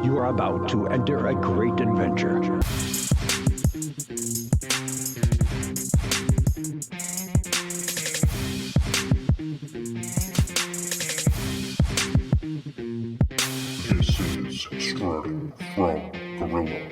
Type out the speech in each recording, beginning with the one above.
You are about to enter a great adventure. This is Starting from Gorilla.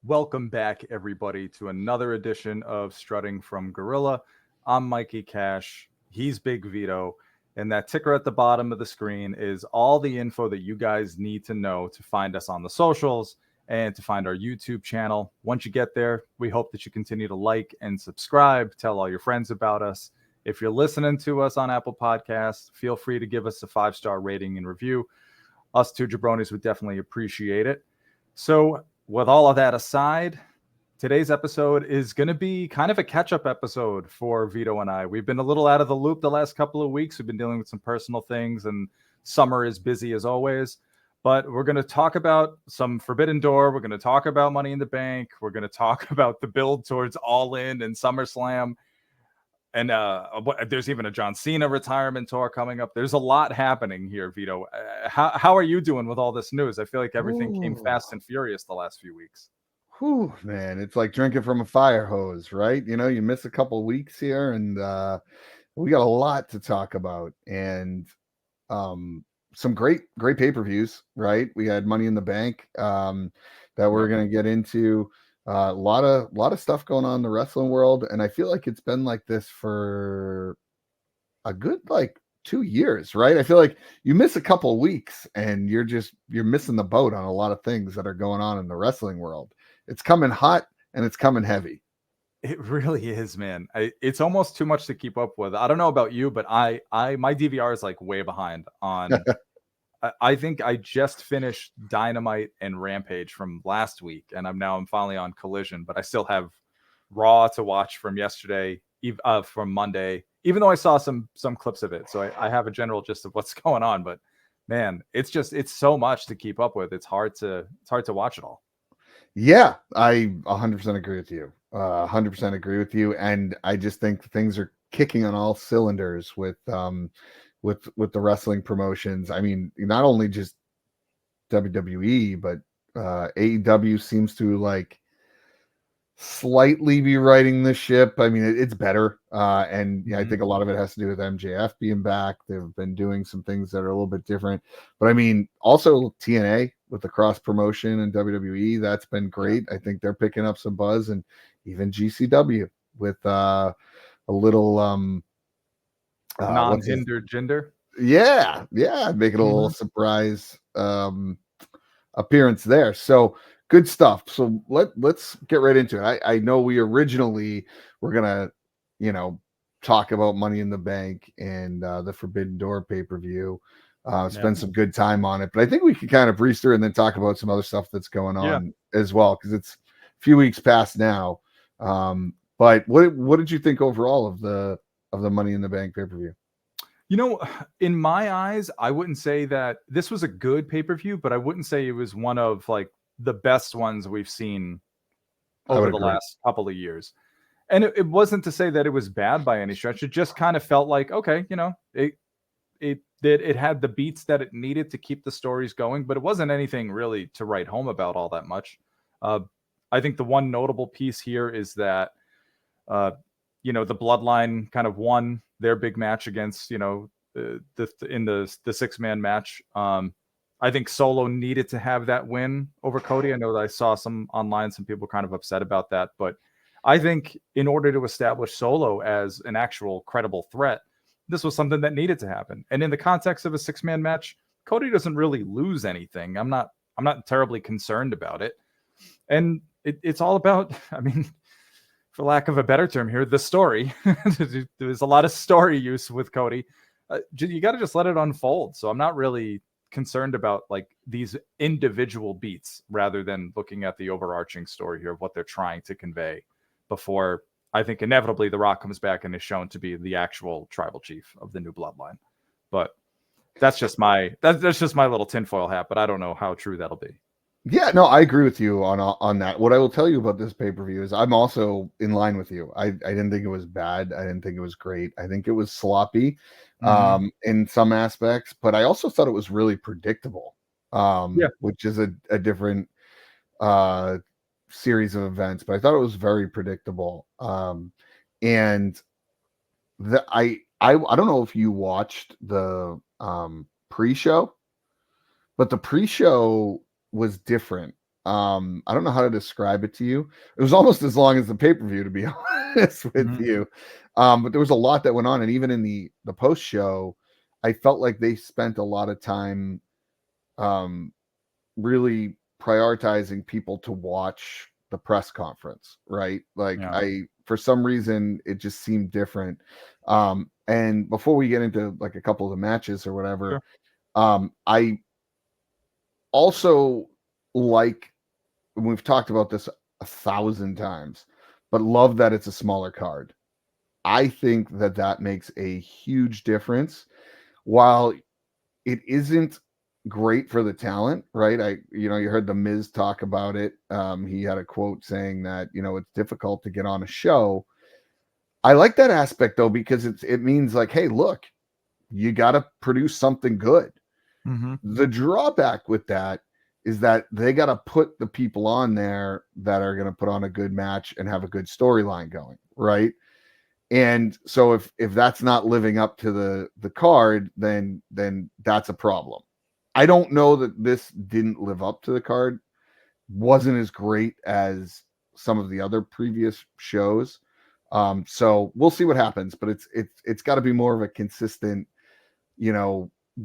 Welcome back, everybody, to another edition of Strutting from Gorilla. I'm Mikey Cash. He's Big Vito. And that ticker at the bottom of the screen is all the info that you guys need to know to find us on the socials and to find our YouTube channel. Once you get there, we hope that you continue to like and subscribe. Tell all your friends about us. If you're listening to us on Apple Podcasts, feel free to give us a 5-star rating and review. Us two jabronis would definitely appreciate it. So, with all of that aside, today's episode is going to be kind of a catch-up episode for Vito and I. We've been a little out of the loop the last couple of weeks. We've been dealing with some personal things, and summer is busy as always. But we're going to talk about some Forbidden Door. We're going to talk about Money in the Bank. We're going to talk about the build towards All In and SummerSlam. And there's even a John Cena retirement tour coming up. There's a lot happening here, Vito. How are you doing with all this news? I feel like everything came fast and furious the last few weeks. Whew, man, it's like drinking from a fire hose, right? You know, you miss a couple of weeks here, and we got a lot to talk about, and some great pay-per-views, right? We had Money in the Bank that we're going to get into. A lot of stuff going on in the wrestling world, and I feel like it's been like this for a good 2 years, right? I feel like you miss a couple of weeks and you're missing the boat on a lot of things that are going on in the wrestling world. It's coming hot and it's coming heavy. It really is, man. It's almost too much to keep up with. I don't know about you, but my DVR is like way behind on. I think I just finished Dynamite and Rampage from last week, and I'm finally on Collision, but I still have Raw to watch from yesterday, from Monday, even though I saw some clips of it. So I have a general gist of what's going on, but man, it's so much to keep up with. It's hard to watch it all. Yeah, I 100% agree with you. 100% agree with you. And I just think things are kicking on all cylinders with the wrestling promotions. I mean, not only just WWE, but AEW seems to slightly be riding the ship. I mean, it's better. And yeah, I think a lot of it has to do with MJF being back. They've been doing some things that are a little bit different. But I mean, also TNA with the cross promotion and WWE, that's been great. I think they're picking up some buzz, and even GCW with a little non-hindered gender. Yeah, making a little surprise appearance there. So good stuff. So let's get right into it. I know we originally were gonna, talk about Money in the Bank and the Forbidden Door pay-per-view. Spend some good time on it, but I think we could kind of breeze through and then talk about some other stuff that's going on as well, because it's a few weeks past now. But what did you think overall of the Money in the Bank pay-per-view? In my eyes, I wouldn't say that this was a good pay-per-view, but I wouldn't say it was one of the best ones we've seen over the last couple of years. And it wasn't to say that it was bad by any stretch. It just kind of felt like, okay, it had the beats that it needed to keep the stories going, but it wasn't anything really to write home about all that much. I think the one notable piece here is that, the Bloodline kind of won their big match against, in the 6-man match. I think Solo needed to have that win over Cody. I know that I saw some people kind of upset about that, but I think in order to establish Solo as an actual credible threat, this was something that needed to happen. And in the context of a 6-man match, Cody doesn't really lose anything. I'm not terribly concerned about it. And it's all about, I mean, for lack of a better term here, the story. There's a lot of story use with Cody. You got to just let it unfold. So I'm not really concerned about these individual beats rather than looking at the overarching story here of what they're trying to convey before I think inevitably The Rock comes back and is shown to be the actual tribal chief of the new bloodline. But that's just my little tinfoil hat, but I don't know how true that'll be. Yeah, no, I agree with you on that. What I will tell you about this pay-per-view is I'm also in line with you. I didn't think it was bad. I didn't think it was great. I think it was sloppy. in some aspects, but I also thought it was really predictable, Yeah. which is a different series of events, but I thought it was very predictable. And I don't know if you watched the pre-show, but the pre-show was different. I don't know how to describe it to you. It was almost as long as the pay-per-view, to be honest with you. But there was a lot that went on, and even in the post-show, I felt like they spent a lot of time really prioritizing people to watch the press conference, right? Like for some reason, it just seemed different. And before we get into like a couple of the matches or whatever, I also like, we've talked about this 1,000 times, but love that it's a smaller card. I think that makes a huge difference. While it isn't great for the talent, right? You heard the Miz talk about it. He had a quote saying that, it's difficult to get on a show. I like that aspect though, because it means like, hey, look, you got to produce something good. The drawback with that is that they got to put the people on there that are going to put on a good match and have a good storyline going, right? And so if that's not living up to the card, then that's a problem. I don't know that this didn't live up to the card. Wasn't as great as some of the other previous shows. So we'll see what happens, but it's got to be more of a consistent,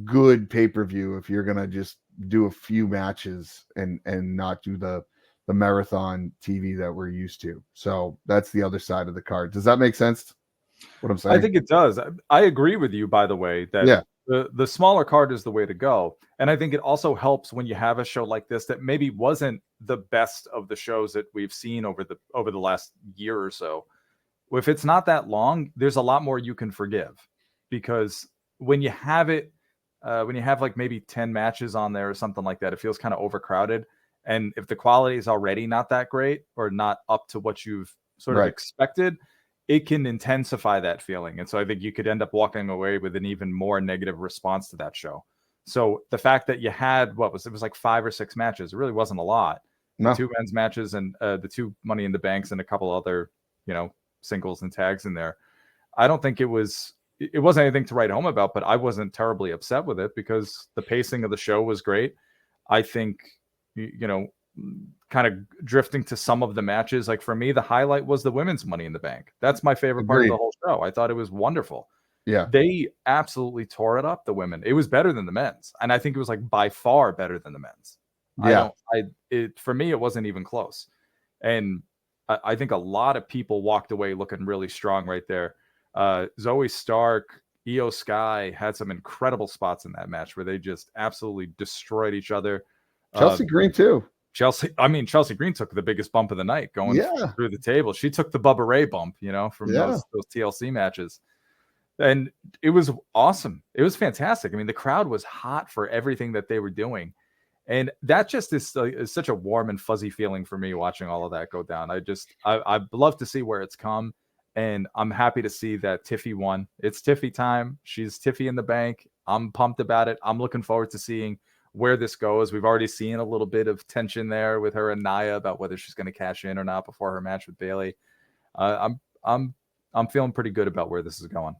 good pay-per-view if you're gonna just do a few matches and not do the marathon TV that we're used to. So that's the other side of the card. Does that make sense? What I'm saying? I think it does. I agree with you, by the way, that the smaller card is the way to go. And I think it also helps when you have a show like this that maybe wasn't the best of the shows that we've seen over the last year or so. If it's not that long, there's a lot more you can forgive, because when you have it, when you have like maybe 10 matches on there or something like that, it feels kind of overcrowded. And if the quality is already not that great or not up to what you've sort of expected, it can intensify that feeling. And so I think you could end up walking away with an even more negative response to that show. So the fact that you had, it was like 5 or 6 matches, it really wasn't a lot. No. 2 men's matches and the 2 Money in the Banks and a couple other, singles and tags in there. I don't think it wasn't anything to write home about, but I wasn't terribly upset with it because the pacing of the show was great. I think, kind of drifting to some of the matches, like for me, the highlight was the women's Money in the Bank. That's my favorite part of the whole show. I thought it was wonderful. Yeah. They absolutely tore it up, the women. It was better than the men's. And I think it was like by far better than the men's. Yeah. For me, it wasn't even close. And I think a lot of people walked away looking really strong right there. Zoe Stark, Io Sky had some incredible spots in that match where they just absolutely destroyed each other. Chelsea Green too. Chelsea Green took the biggest bump of the night going through the table. She took the Bubba Ray bump, from those TLC matches. And it was awesome. It was fantastic. I mean, the crowd was hot for everything that they were doing. And that just is such a warm and fuzzy feeling for me watching all of that go down. I'd love to see where it's come. And I'm happy to see that Tiffy won. It's Tiffy time. She's Tiffy in the bank. I'm pumped about it. I'm looking forward to seeing where this goes. We've already seen a little bit of tension there with her and Nia about whether she's going to cash in or not before her match with Bayley. I'm feeling pretty good about where this is going.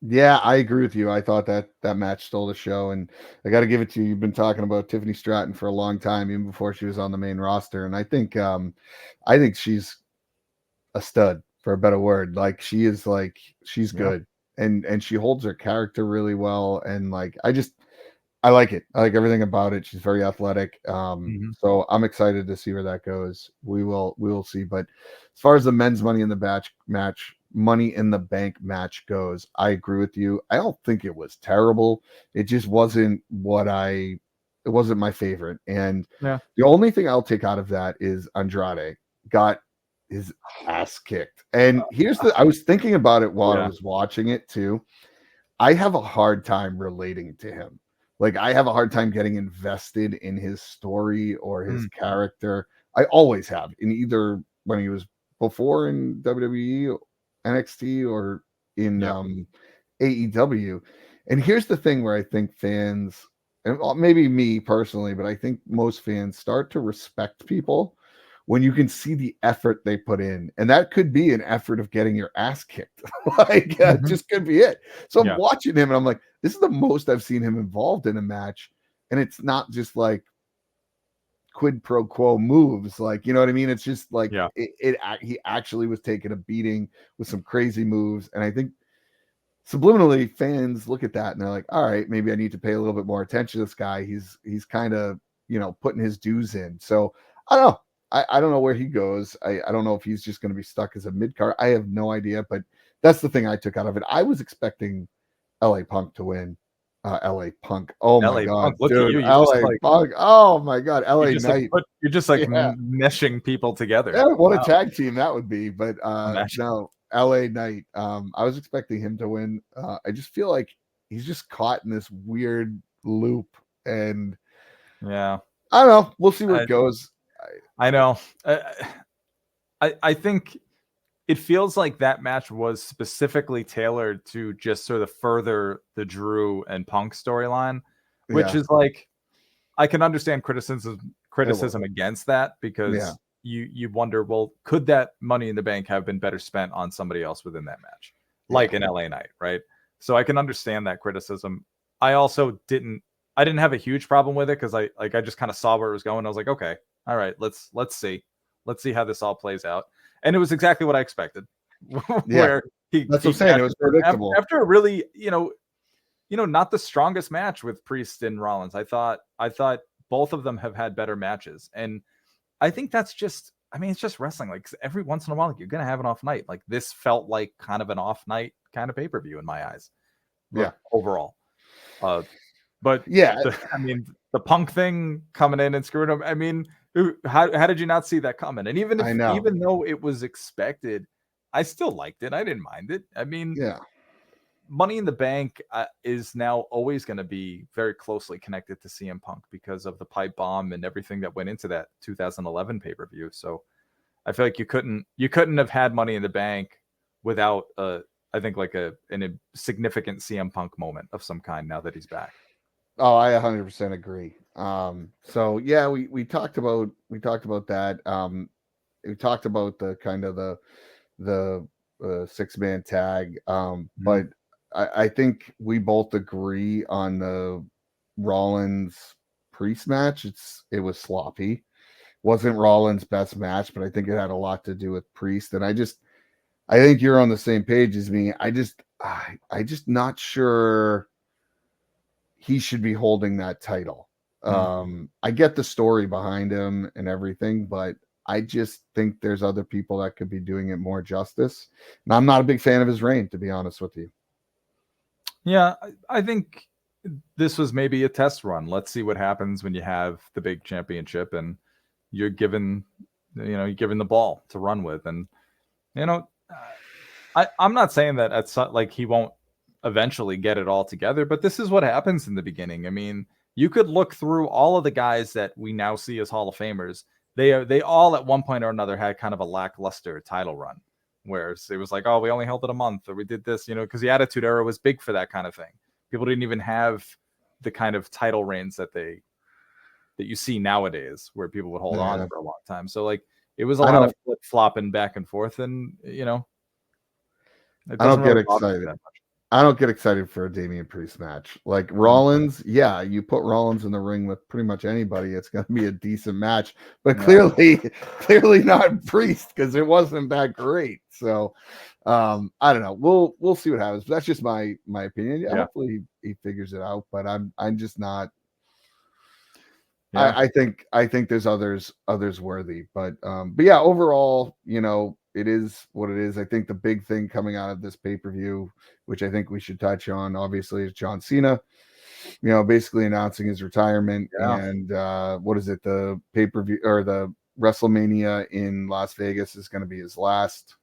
Yeah, I agree with you. I thought that match stole the show, and I got to give it to you. You've been talking about Tiffany Stratton for a long time, even before she was on the main roster, and I think she's a stud, for a better word. Like she's good, and she holds her character really well, and I like it. I like everything about it. She's very athletic. So I'm excited to see where that goes. We will see. But as far as the men's Money in the Bank match goes, I agree with you. I don't think it was terrible. It just wasn't it wasn't my favorite. And the only thing I'll take out of that is Andrade got his ass kicked. And I was thinking about it while I was watching it too. I have a hard time relating to him. Like I have a hard time getting invested in his story or his character. I always have, in either when he was before in WWE, NXT, or in AEW. And here's the thing where I think fans, and maybe me personally, but I think most fans start to respect people when you can see the effort they put in. And that could be an effort of getting your ass kicked. Just could be it. So I'm watching him and I'm like, this is the most I've seen him involved in a match. And it's not just like quid pro quo moves. Like, you know what I mean? It's just like, he actually was taking a beating with some crazy moves. And I think subliminally fans look at that and they're like, all right, maybe I need to pay a little bit more attention to this guy. He's kind of, putting his dues in. So I don't know. I don't know where he goes. I don't know if he's just going to be stuck as a mid-card. I have no idea, but that's the thing I took out of it. I was expecting LA Punk to win. LA Punk. Oh my God. Punk. Look dude, at you. LA Punk. Oh my God. LA Knight. You're just like meshing people together. Yeah, what a tag team that would be. But no, LA Knight. I was expecting him to win. I just feel like he's just caught in this weird loop. And I don't know. We'll see where it goes. I know. I think it feels like that match was specifically tailored to just sort of further the Drew and Punk storyline, which is like, I can understand criticism against that, because you wonder, well, could that Money in the Bank have been better spent on somebody else within that match, like an LA Knight, right? So I can understand that criticism. I also didn't have a huge problem with it, because I just kind of saw where it was going. I was like, okay, all right, let's see how this all plays out. And it was exactly what I expected. Where that's what I'm saying. It was predictable. After a really, not the strongest match with Priest and Rollins. I thought both of them have had better matches. And I think that's just, it's just wrestling. Like, every once in a while, like, you're going to have an off night. Like, this felt like kind of an off night kind of pay-per-view in my eyes. Overall. But the Punk thing coming in and screwing him. How did you not see that coming? And even though it was expected, I still liked it. I didn't mind it. Money in the Bank is now always going to be very closely connected to CM Punk because of the pipe bomb and everything that went into that 2011 pay-per-view. So I feel like you couldn't have had Money in the Bank without I think like a significant CM Punk moment of some kind now that he's back. Oh, I 100% agree. So yeah, we talked about that. We talked about the kind of the 6-man tag. But I think we both agree on the Rollins Priest match. It was sloppy. Wasn't Rollins' best match, but I think it had a lot to do with Priest. And I think you're on the same page as me. I just not sure he should be holding that title. I get the story behind him and everything, but I just think there's other people that could be doing it more justice. And I'm not a big fan of his reign, to be honest with you. Yeah, I think this was maybe a test run. Let's see what happens when you have the big championship and you're given the ball to run with. And, I'm not saying that like he won't eventually get it all together, but this is what happens in the beginning. You could look through all of the guys that we now see as Hall of Famers. They all at one point or another had kind of a lackluster title run, where it was like, oh, we only held it a month, or we did this, because the Attitude Era was big for that kind of thing. People didn't even have the kind of title reigns that you see nowadays, where people would hold on for a long time. So like, it was a lot of flip flopping back and forth, and I don't get excited. I don't get excited for a Damian Priest match. Like Rollins, you put Rollins in the ring with pretty much anybody, it's going to be a decent match. But clearly not Priest, because it wasn't that great. So I don't know. We'll see what happens. But that's just my opinion. Yeah. Hopefully he figures it out. But I'm just not. Yeah. I think there's others worthy. But yeah, overall, it is what it is. I think the big thing coming out of this pay-per-view, which I think we should touch on, obviously, is John Cena, basically announcing his retirement. And what is it? The pay-per-view or the WrestleMania in Las Vegas is going to be his last.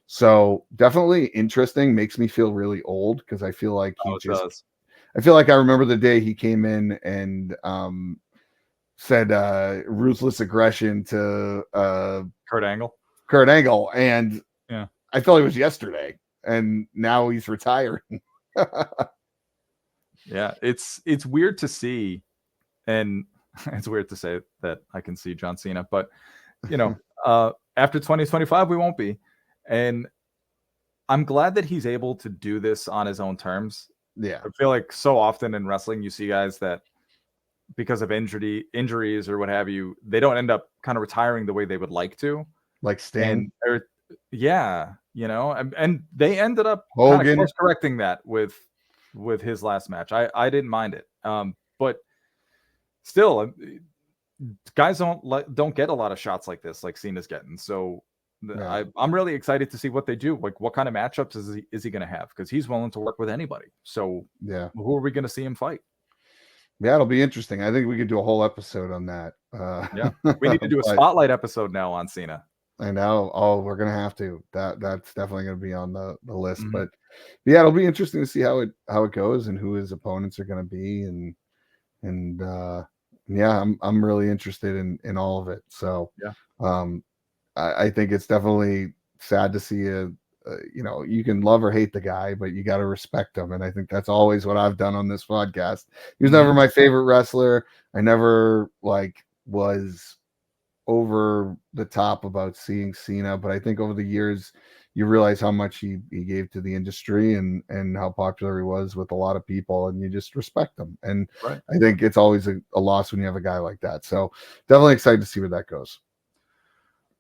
So definitely interesting. Makes me feel really old, because I feel like I feel like I remember the day he came in and said ruthless aggression to Kurt Angle, and I felt it was yesterday, and now he's retiring. Yeah, it's weird to see, and it's weird to say that I can see John Cena, but after 2025 we won't be, and I'm glad that he's able to do this on his own terms. Yeah. I feel like so often in wrestling you see guys that because of injuries or what have you, they don't end up kind of retiring the way they would like to. Like Sting, And they ended up kind of Hogan. course correcting that with his last match. I didn't mind it. But still, guys don't get a lot of shots like this, like Cena's getting. So Yeah. I'm really excited to see what they do. Like, what kind of matchups is he going to have? Because he's willing to work with anybody. So Yeah. who are we going to see him fight? Yeah, it'll be interesting. I think we could do a whole episode on that. Yeah, we need to do a spotlight episode now on Cena. I know. Oh, we're gonna have to. That's definitely gonna be on the list. Mhm. But yeah, it'll be interesting to see how it goes and who his opponents are gonna be, and yeah, I'm really interested in all of it. So Yeah. I think it's definitely sad to see you can love or hate the guy, but you got to respect him. And I think that's always what I've done on this podcast. He was never my favorite wrestler. I never was over the top about seeing Cena, but I think over the years you realize how much he gave to the industry and how popular he was with a lot of people, and you just respect him. And Right. I think it's always a loss when you have a guy like that. So definitely excited to see where that goes.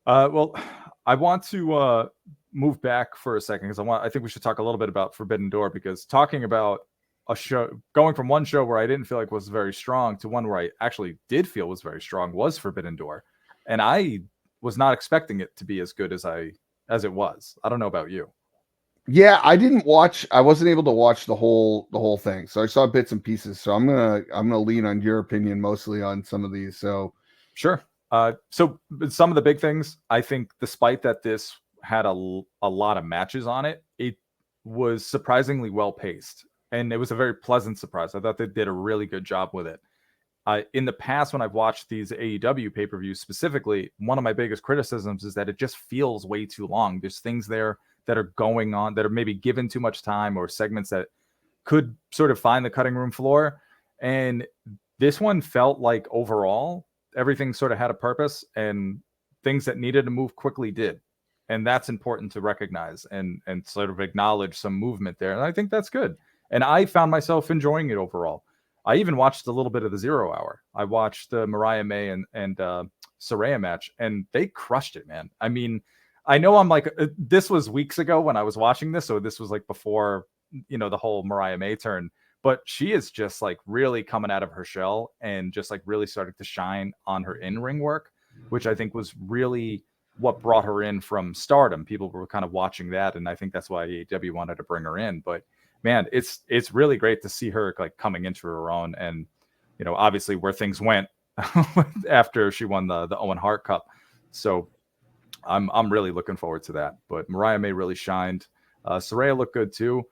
Well, I want to move back for a second because I think we should talk a little bit about Forbidden Door, because talking about a show, going from one show where I didn't feel like was very strong to one where I actually did feel was very strong was Forbidden Door, and I was not expecting it to be as good as it was. I don't know about you. Yeah, I wasn't able to watch the whole thing, so I saw bits and pieces. So I'm gonna lean on your opinion mostly on some of these. So sure. So some of the big things, I think, despite that this had a lot of matches on it, it was surprisingly well paced, and it was a very pleasant surprise. I thought they did a really good job with it. In the past, when I've watched these AEW pay-per-views specifically, one of my biggest criticisms is that it just feels way too long. There's things there that are going on that are maybe given too much time, or segments that could sort of find the cutting room floor. And this one felt like overall everything sort of had a purpose, and things that needed to move quickly did. And that's important to recognize and sort of acknowledge some movement there. And I think that's good. And I found myself enjoying it overall. I even watched a little bit of the 0 Hour. I watched the Mariah May and Saraya match, and they crushed it, man. I mean, I know I'm like, this was weeks ago when I was watching this, so this was like before, the whole Mariah May turn. But she is just like really coming out of her shell and just like really starting to shine on her in-ring work, which I think was really what brought her in from Stardom. People were kind of watching that, and I think that's why AEW wanted to bring her in. But man, it's really great to see her like coming into her own, and obviously where things went after she won the Owen Hart Cup. So I'm really looking forward to that. But Mariah May really shined. Saraya looked good too.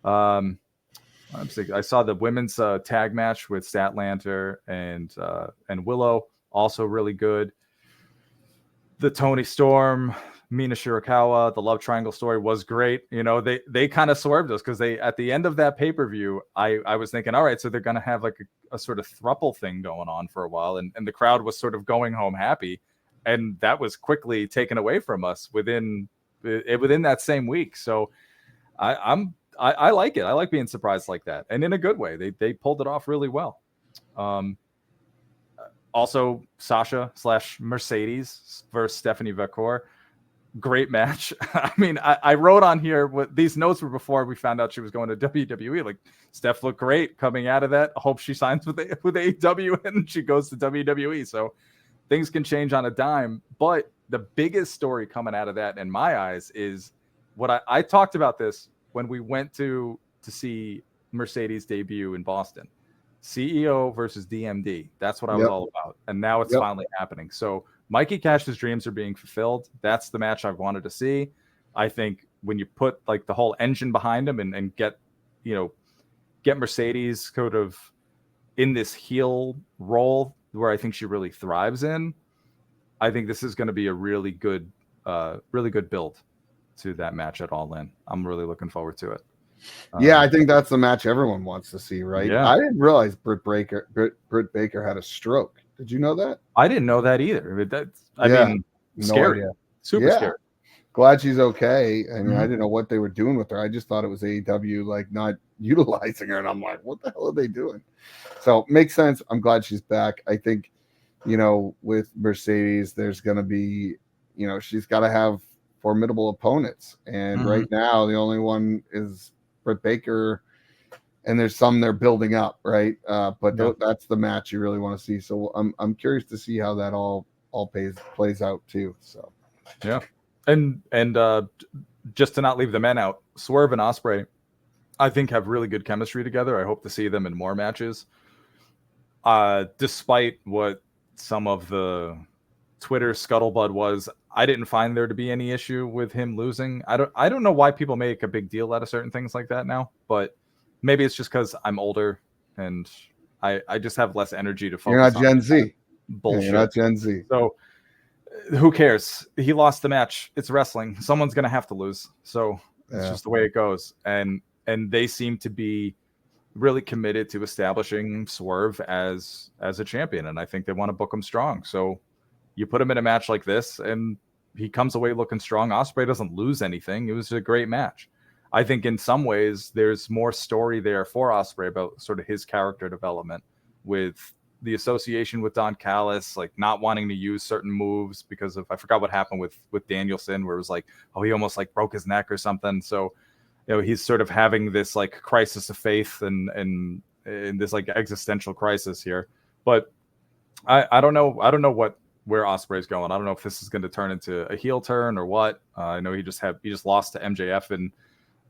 I saw the women's tag match with Statlander and Willow, also really good. The Tony Storm, Mina Shirakawa, the love triangle story was great. They kind of swerved us because they, at the end of that pay-per-view, I was thinking, all right, so they're going to have like a sort of throuple thing going on for a while. And the crowd was sort of going home happy. And that was quickly taken away from us within that same week. So I like it. I like being surprised like that, and in a good way. They pulled it off really well. Also, Sasha / Mercedes versus Stephanie Vacor. Great match. I mean, I wrote on here what these notes were before we found out she was going to WWE. Like, Steph looked great coming out of that. I hope she signs with AEW and she goes to WWE. So things can change on a dime. But the biggest story coming out of that, in my eyes, is what I talked about this when we went to see Mercedes debut in Boston. CEO versus DMD. That's what I was all about. And now it's finally happening. So Mikey Cash's dreams are being fulfilled. That's the match I've wanted to see. I think when you put like the whole engine behind him and get Mercedes sort of in this heel role where I think she really thrives in, I think this is going to be a really good build to that match at All In. I'm really looking forward to it. Yeah, I think that's the match everyone wants to see, right? Yeah. I didn't realize Britt Baker had a stroke. Did you know that? I didn't know that either. I Yeah, mean, no scary, idea. super Yeah. scary. Glad she's okay. I mean, I Mhm. didn't know what they were doing with her. I just thought it was AEW like not utilizing her, and I'm like, what the hell are they doing? So makes sense. I'm glad she's back. I think, with Mercedes, there's going to be, she's got to have formidable opponents, and Mhm. right now the only one is Britt Baker, and there's some they're building up, right? But Yeah. that's the match you really want to see. So I'm curious to see how that all plays out too. So Yeah. And just to not leave the men out, Swerve and Ospreay, I think, have really good chemistry together. I hope to see them in more matches. Despite what some of the Twitter scuttlebutt was, I didn't find there to be any issue with him losing. I don't know why people make a big deal out of certain things like that now, but maybe it's just because I'm older and I just have less energy to focus you're not on Gen Z. bullshit. Yeah, you're not Gen Z. So who cares? He lost the match. It's wrestling. Someone's gonna have to lose. So it's just the way it goes. And they seem to be really committed to establishing Swerve as a champion, and I think they want to book him strong. So you put him in a match like this, and he comes away looking strong. Ospreay doesn't lose anything. It was a great match. I think in some ways there's more story there for Ospreay about sort of his character development with the association with Don Callis, like not wanting to use certain moves because of, I forgot what happened with Danielson, where it was like, oh, he almost like broke his neck or something. So, he's sort of having this like crisis of faith and this like existential crisis here. But I don't know where Ospreay's going. I don't know if this is going to turn into a heel turn or what. I know he just lost to MJF, and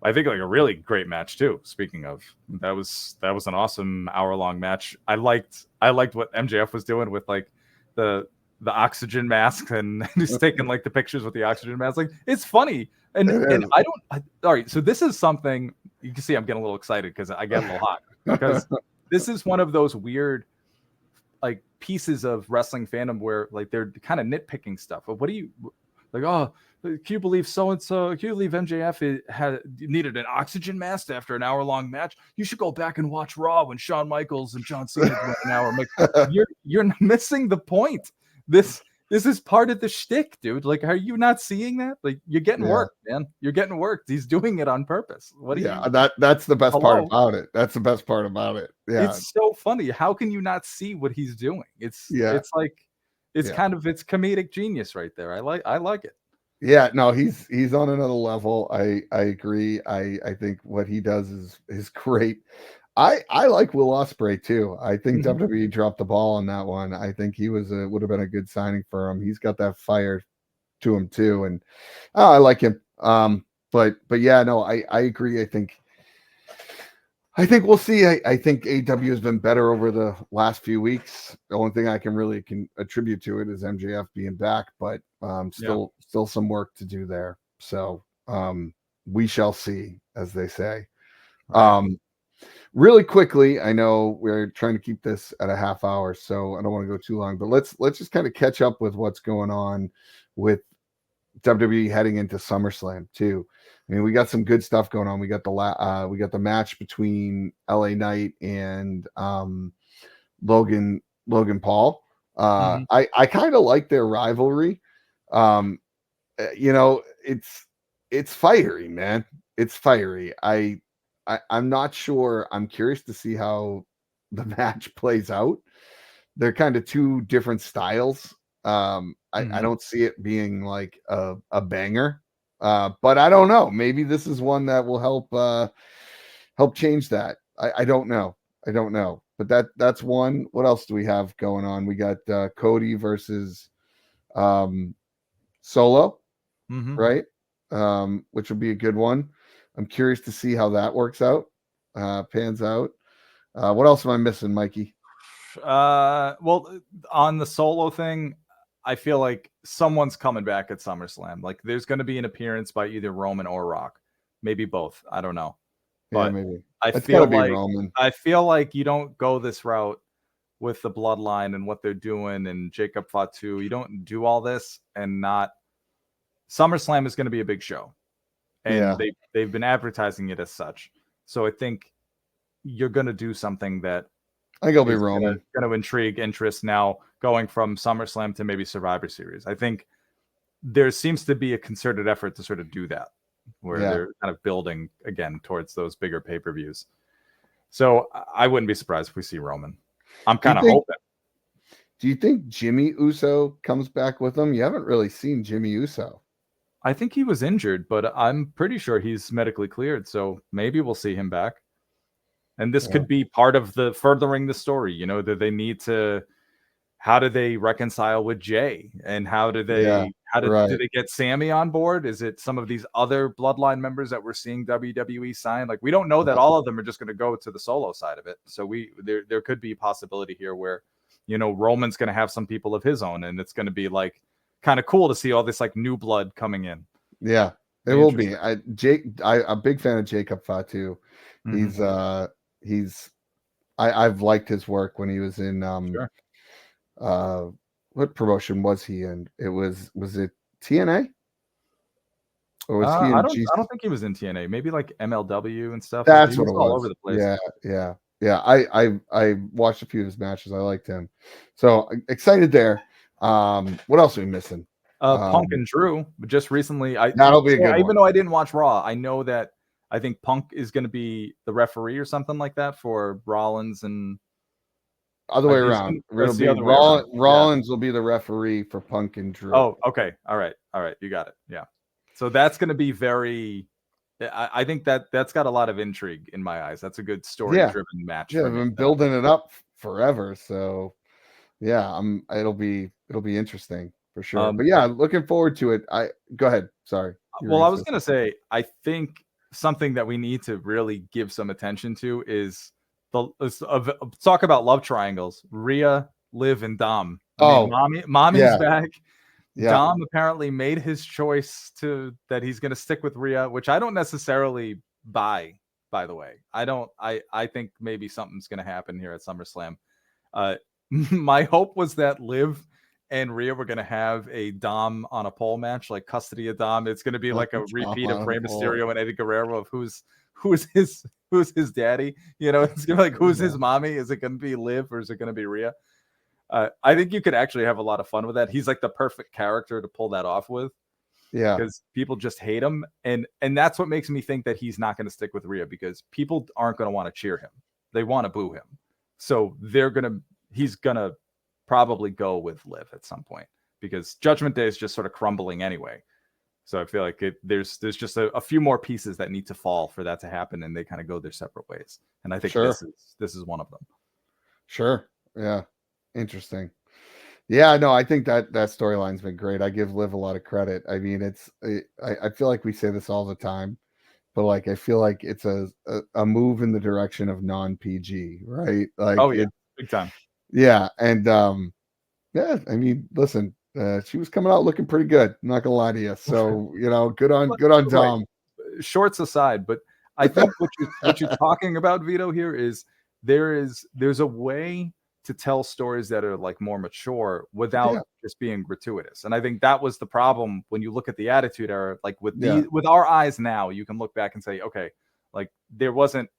I think like a really great match too. Speaking of, that was an awesome hour-long match. I liked what MJF was doing with like the oxygen mask and just taking like the pictures with the oxygen mask. Like, it's funny. And all right, so this is something you can see I'm getting a little excited because I get a little hot because this is one of those weird like pieces of wrestling fandom where like they're kind of nitpicking stuff. But what do you like? Oh, can you believe so and so? Can you believe MJF had needed an oxygen mask after an hour-long match? You should go back and watch Raw when Shawn Michaels and John Cena went an hour. I'm like, you're missing the point. This is part of the shtick, dude. Like, are you not seeing that? Like, you're getting worked, man. You're getting worked. He's doing it on purpose. What do you? That's the best part about it. That's the best part about it. Yeah, it's so funny. How can you not see what he's doing? It's like it's kind of it's comedic genius right there. I like it. Yeah, no, he's on another level. I agree. I think what he does is great. I like Will Ospreay too. I think WWE dropped the ball on that one. I think he would have been a good signing for him. He's got that fire to him too, and I like him. But yeah, no, I agree. I think we'll see. I think AEW has been better over the last few weeks. The only thing I can attribute to it is MJF being back, but still some work to do there. So we shall see, as they say. Really quickly, I know we're trying to keep this at a half hour, so I don't want to go too long, but let's just kind of catch up with what's going on with WWE heading into SummerSlam too. I mean, we got some good stuff going on. We got the match between LA Knight and Logan Paul. I kind of like their rivalry. It's fiery, man. It's fiery. I'm not sure. I'm curious to see how the match plays out. They're kind of two different styles. I don't see it being like a banger, but I don't know. Maybe this is one that will help change that. I don't know. But that's one. What else do we have going on? We got Cody versus Solo, right? Which will be a good one. I'm curious to see how that works out, pans out. What else am I missing, Mikey? Well, on the Solo thing, I feel like someone's coming back at SummerSlam. Like, there's going to be an appearance by either Roman or Rock, maybe both. I don't know, but maybe I feel like you don't go this route with the Bloodline and what they're doing and Jacob Fatu. You don't do all this and not. SummerSlam is going to be a big show, and they've been advertising it as such. So I think you're going to do something that I think it'll be is Roman. going to intrigue interest now going from SummerSlam to maybe Survivor Series. I think there seems to be a concerted effort to sort of do that, where they're kind of building again towards those bigger pay-per-views. So I wouldn't be surprised if we see Roman. I'm kind of hoping. Do you think Jimmy Uso comes back with them? You haven't really seen Jimmy Uso. I think he was injured, but I'm pretty sure he's medically cleared. So maybe we'll see him back. And this could be part of the furthering the story, you know, that they need to, how do they reconcile with Jay? And how do they, do they get Sammy on board? Is it some of these other bloodline members that we're seeing WWE sign? Like, we don't know that all of them are just going to go to the solo side of it. So there could be a possibility here where, you know, Roman's going to have some people of his own, and it's going to be like kind of cool to see all this like new blood coming in. Yeah, it will be. I'm a big fan of Jacob Fatu. I've liked his work when he was in what promotion was he in? Was it TNA? Or was he in I don't think he was in TNA. Maybe like MLW and stuff. That's what it was. All over the place. Yeah. I watched a few of his matches. I liked him. So excited there. What else are we missing? Punk and Drew, just recently. That'll be a good one. Even though I didn't watch Raw, I know that I think Punk is going to be the referee or something like that for Rollins, and other way around. Rollins will be the referee for Punk and Drew. Oh, okay. All right. You got it. Yeah. So that's going to be very. I think that's got a lot of intrigue in my eyes. That's a good story-driven match. Yeah, I've been building it up forever, so yeah, it'll be interesting for sure. But yeah, looking forward to it. Go ahead. Sorry. Well, I was going to say, I think something that we need to really give some attention to is talk about love triangles. Rhea, Liv, and Dom. Mommy's back. Yeah. Dom apparently made his choice that he's going to stick with Rhea, which I don't necessarily buy, by the way. I think maybe something's going to happen here at SummerSlam. My hope was that Liv and Rhea were going to have a Dom on a pole match, like custody of Dom. It's going to be like a repeat of Rey Mysterio and Eddie Guerrero of who's his daddy. You know, it's going to be like, who's his mommy? Is it going to be Liv or is it going to be Rhea? I think you could actually have a lot of fun with that. He's like the perfect character to pull that off with. Yeah. Because people just hate him. And that's what makes me think that he's not going to stick with Rhea, because people aren't going to want to cheer him. They want to boo him. So he's going to probably go with Liv at some point, because Judgment Day is just sort of crumbling anyway. So I feel like there's just a few more pieces that need to fall for that to happen, and they kind of go their separate ways. And I think this is one of them. Sure. Yeah. Interesting. Yeah, no, I think that storyline's been great. I give Liv a lot of credit. I mean, I feel like we say this all the time, but like, I feel like it's a move in the direction of non-PG, right? Like, big time. Yeah. And I mean, listen, she was coming out looking pretty good. I'm not gonna lie to you. So, you know, good on Dom. Shorts aside, but I think what you're talking about, Vito, here is there's a way to tell stories that are like more mature without just being gratuitous. And I think that was the problem when you look at the Attitude Era. Like with our eyes now, you can look back and say, okay, like there wasn't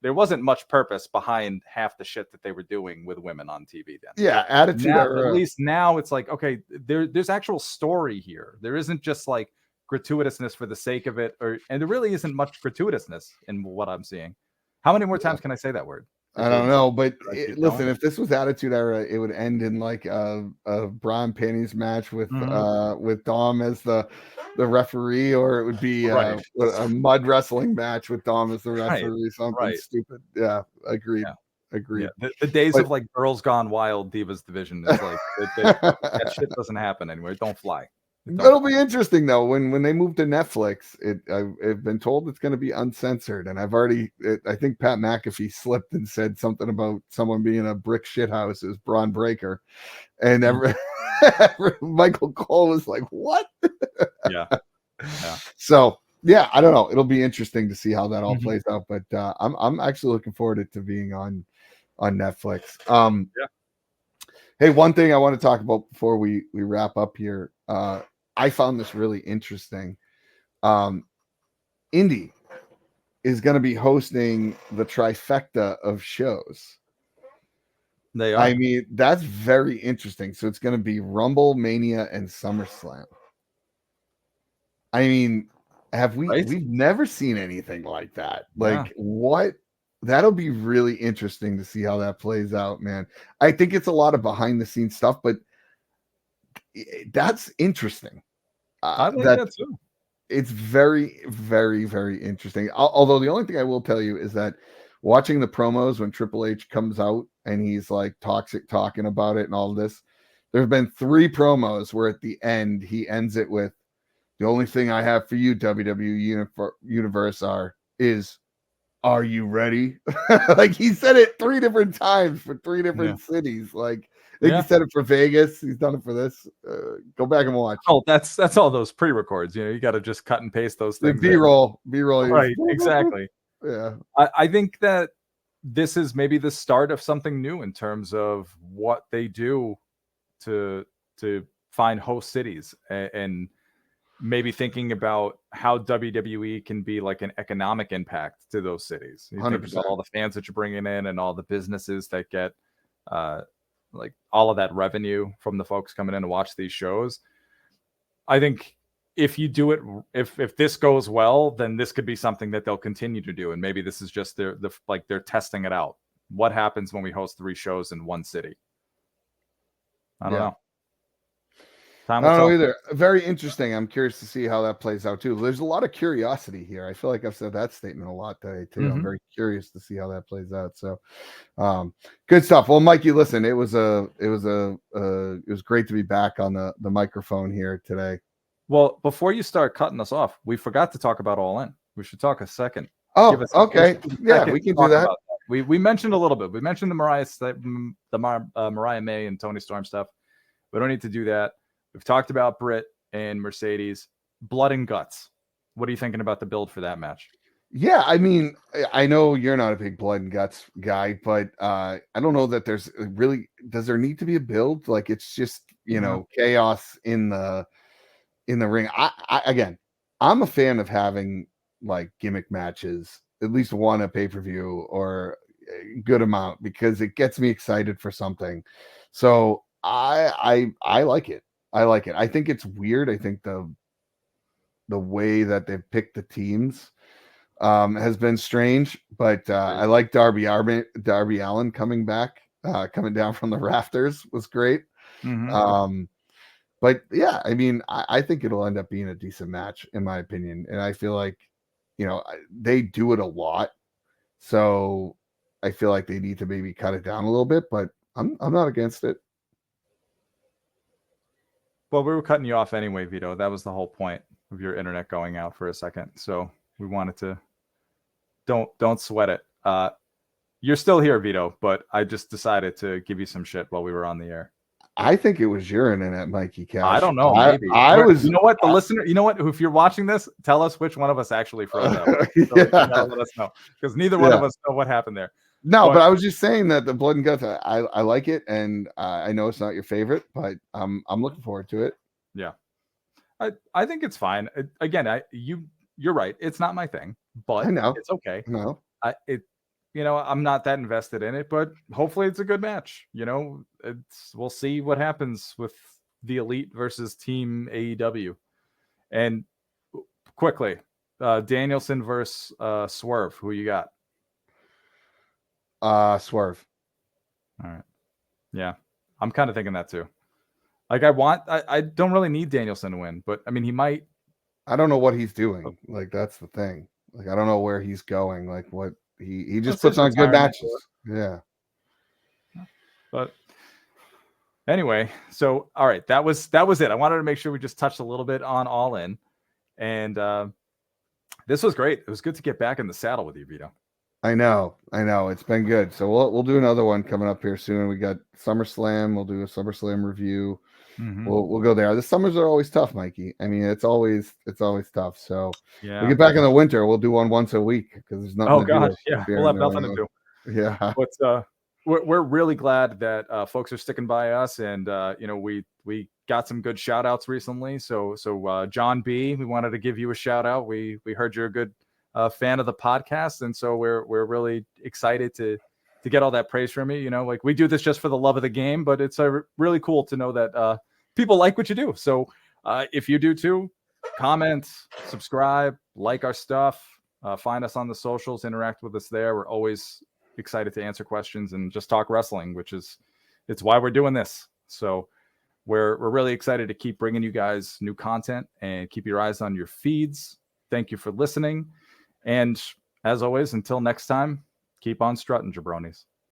much purpose behind half the shit that they were doing with women on TV then. Yeah, Attitude Era. At least now it's like, okay, there's actual story here. There isn't just like gratuitousness for the sake of it, and there really isn't much gratuitousness in what I'm seing. How many more times can I say that word? I don't know, but listen, if this was Attitude Era, it would end in like a bra and panties match with Dom as the referee, or it would be a mud wrestling match with Dom as the referee, something stupid. Yeah, agreed. Yeah. The days of like Girls Gone Wild Divas division is like that shit doesn't happen anymore. Don't fly. It'll be interesting though when they move to Netflix. I've been told it's going to be uncensored, and I think Pat McAfee slipped and said something about someone being a brick shit house as Braun Breaker, and Michael Cole was like, "What?" Yeah. So yeah, I don't know. It'll be interesting to see how that all plays out, but I'm actually looking forward to being on Netflix. Hey, one thing I want to talk about before we wrap up here. I found this really interesting. Indy is going to be hosting the trifecta of shows. They are. I mean, that's very interesting. So it's going to be Rumble, Mania, and SummerSlam. I mean, we've never seen anything like that. Like, what? That'll be really interesting to see how that plays out, man. I think it's a lot of behind the scenes stuff, but that's interesting. I like that too. It's very, very, very interesting. Although the only thing I will tell you is that watching the promos when Triple H comes out and he's like toxic talking about it and all this, there have been 3 promos where at the end he ends it with, the only thing I have for you, WWE Universe, are you ready? Like, he said it 3 different times for 3 different cities. Like, I think he said it for Vegas. He's done it for this. Go back and watch. Oh, that's all those pre-records. You know, you got to just cut and paste those things. B-roll. Right, exactly. Yeah. I think that this is maybe the start of something new in terms of what they do to find host cities and maybe thinking about how WWE can be like an economic impact to those cities. You 100%. think about all the fans that you're bringing in and all the businesses that get like all of that revenue from the folks coming in to watch these shows. I think if you do it, if this goes well, then this could be something that they'll continue to do. And maybe this is just they're testing it out. What happens when we host 3 shows in one city? I don't know. I don't know either. Very interesting. I'm curious to see how that plays out too. There's a lot of curiosity here. I feel like I've said that statement a lot today too. I'm very curious to see how that plays out. So, good stuff. Well, Mikey, listen, it was great to be back on the microphone here today. Well, before you start cutting us off, we forgot to talk about All In. We should talk a second. Oh, okay. Yeah, we can do that. We mentioned a little bit. We mentioned the Mariah May and Tony Storm stuff. We don't need to do that. We've talked about Britt and Mercedes. Blood and guts. What are you thinking about the build for that match? Yeah, I mean, I know you're not a big blood and guts guy, but I don't know that does there need to be a build? Like, it's just, chaos in the ring. Again, I'm a fan of having like gimmick matches, at least one a pay-per-view or a good amount, because it gets me excited for something. So I like it. I like it. I think it's weird. I think the way that they've picked the teams has been strange, but I like Darby Allin coming back, coming down from the rafters was great. But yeah, I mean, I think it'll end up being a decent match in my opinion, and I feel like they do it a lot, so I feel like they need to maybe cut it down a little bit, but I'm not against it. Well, we were cutting you off anyway, Vito. That was the whole point of your internet going out for a second. So we wanted to don't sweat it. You're still here, Vito, but I just decided to give you some shit while we were on the air. I think it was your internet, Mikey Cash. I don't know. Maybe I was. You know what? The listener. You know what? If you're watching this, tell us which one of us actually froze out. So let us know, because neither one of us know what happened there. No, but I was just saying that the blood and guts, I like it, and I know it's not your favorite, but I'm looking forward to it. Yeah, I think it's fine. Again, you're right. It's not my thing, but I know it's okay. No, I'm not that invested in it, but hopefully it's a good match. We'll see what happens with the Elite versus Team AEW. And quickly, Danielson versus Swerve. Who you got? Swerve. All right. Yeah, I'm kind of thinking that too. Like, I don't really need Danielson to win, but I mean, he might. I don't know what he's doing. Like, that's the thing. Like, I don't know where he's going. Like, what he just puts on good matches. Yeah. But anyway, so all right, that was it. I wanted to make sure we just touched a little bit on All In, and this was great. It was good to get back in the saddle with you, Vito. I know. It's been good. So we'll do another one coming up here soon. We got SummerSlam. We'll do a SummerSlam review. We'll go there. The summers are always tough, Mikey. I mean, it's always tough. So we get back in the winter. We'll do one once a week because there's nothing. Oh gosh, yeah, we'll have nothing to do. Yeah, but we're really glad that folks are sticking by us, and we got some good shout outs recently. So John B, we wanted to give you a shout out. We heard you're a good fan of the podcast, and so we're really excited to get all that praise from you. You know, like we do this just for the love of the game, but it's really cool to know that people like what you do. So if you do too, comment, subscribe, like our stuff, find us on the socials, interact with us there. We're always excited to answer questions and just talk wrestling, it's why we're doing this. So we're really excited to keep bringing you guys new content, and keep your eyes on your feeds. Thank you for listening. And as always, until next time, keep on strutting, jabronis.